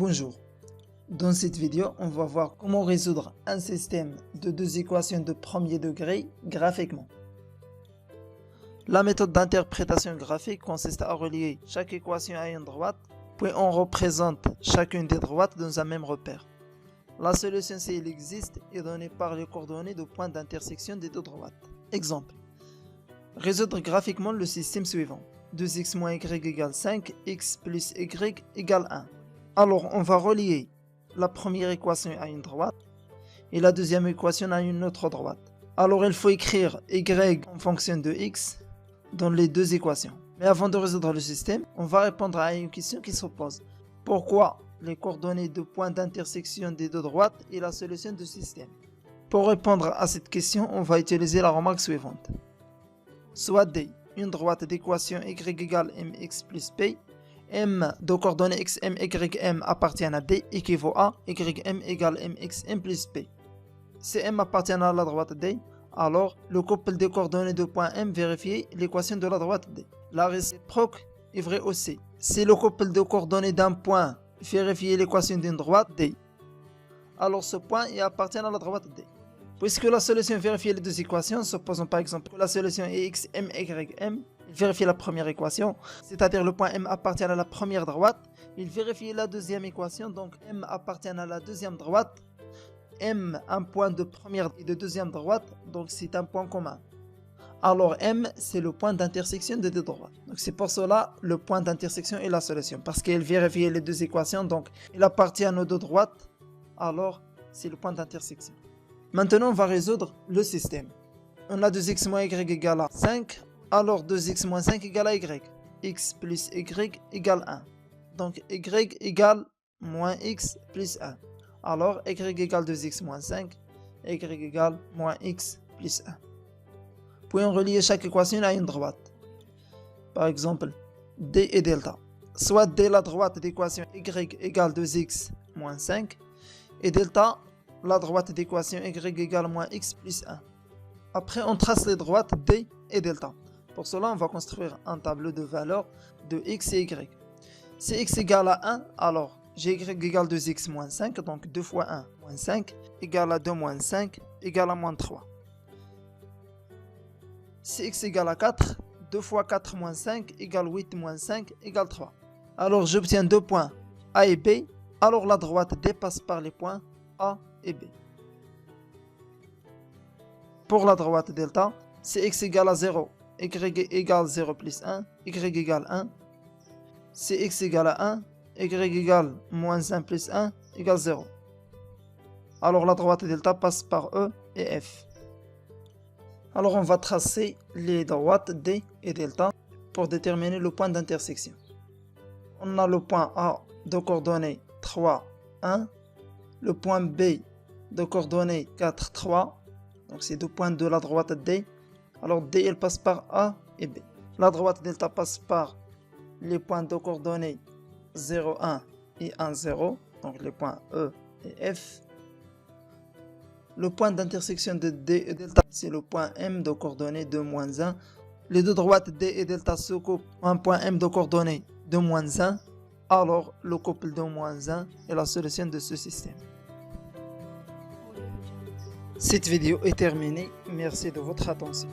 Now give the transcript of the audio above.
Bonjour. Dans cette vidéo, on va voir comment résoudre un système de deux équations de premier degré graphiquement. La méthode d'interprétation graphique consiste à relier chaque équation à une droite, puis on représente chacune des droites dans un même repère. La solution, si elle existe, est donnée par les coordonnées de points d'intersection des deux droites. Exemple. Résoudre graphiquement le système suivant. 2x moins y égale 5, x plus y égale 1. Alors, on va relier la première équation à une droite et la deuxième équation à une autre droite. Alors, il faut écrire y en fonction de x dans les deux équations. Mais avant de résoudre le système, on va répondre à une question qui se pose. Pourquoi les coordonnées de points d'intersection des deux droites est la solution du système? Pour répondre à cette question, on va utiliser la remarque suivante. Soit D, une droite d'équation y égale mx plus p, m de coordonnées xm, ym appartiennent à D équivaut à ym égale mxm plus p. Si m appartient à la droite D, alors le couple des coordonnées de point M vérifie l'équation de la droite D. La réciproque est vraie aussi. Si le couple de coordonnées d'un point vérifie l'équation d'une droite D, alors ce point appartient à la droite D. Puisque la solution vérifie les deux équations, supposons par exemple que la solution est xm, ym, il vérifie la première équation, c'est-à-dire le point M appartient à la première droite, il vérifie la deuxième équation, donc M appartient à la deuxième droite, M un point de première et de deuxième droite, donc c'est un point commun. Alors M c'est le point d'intersection des deux droites. Donc c'est pour cela le point d'intersection est la solution, parce qu'il vérifie les deux équations, donc il appartient aux deux droites, alors c'est le point d'intersection. Maintenant on va résoudre le système. On a 2x moins y égale à 5, alors 2x moins 5 égale à y. X plus y égale 1. Donc y égale moins x plus 1. Alors y égale 2x moins 5, y égale moins x plus 1. Puis on relie chaque équation à une droite. Par exemple, D et delta. Soit D la droite d'équation y égale 2x moins 5, et delta la droite d'équation y égale moins x plus 1. Après, on trace les droites D et delta. Pour cela, on va construire un tableau de valeurs de x et y. Si x égale à 1, alors y égale 2x moins 5, donc 2 fois 1 moins 5, égale à 2 moins 5, égale à moins 3. Si x égale à 4, 2 fois 4 moins 5, égale 8 moins 5, égale 3. Alors j'obtiens deux points A et B, alors la droite D passe par les points A et B. Pour la droite delta, si x égale à 0, y égale 0 plus 1, y égale 1. Si x égale à 1, y égale moins 1 plus 1, égale 0. Alors la droite delta passe par E et F. Alors on va tracer les droites D et delta pour déterminer le point d'intersection. On a le point A de coordonnées 3, 1, le point B de coordonnées 4, 3, donc c'est deux points de la droite D. Alors D elle passe par A et B. La droite delta passe par les points de coordonnées 0, 1 et 1, 0, donc les points E et F. Le point d'intersection de D et delta, c'est le point M de coordonnées 2, moins 1. Les deux droites D et delta se coupent un point M de coordonnées 2, moins 1. Alors le couple 2, moins 1 est la solution de ce système. Cette vidéo est terminée, merci de votre attention.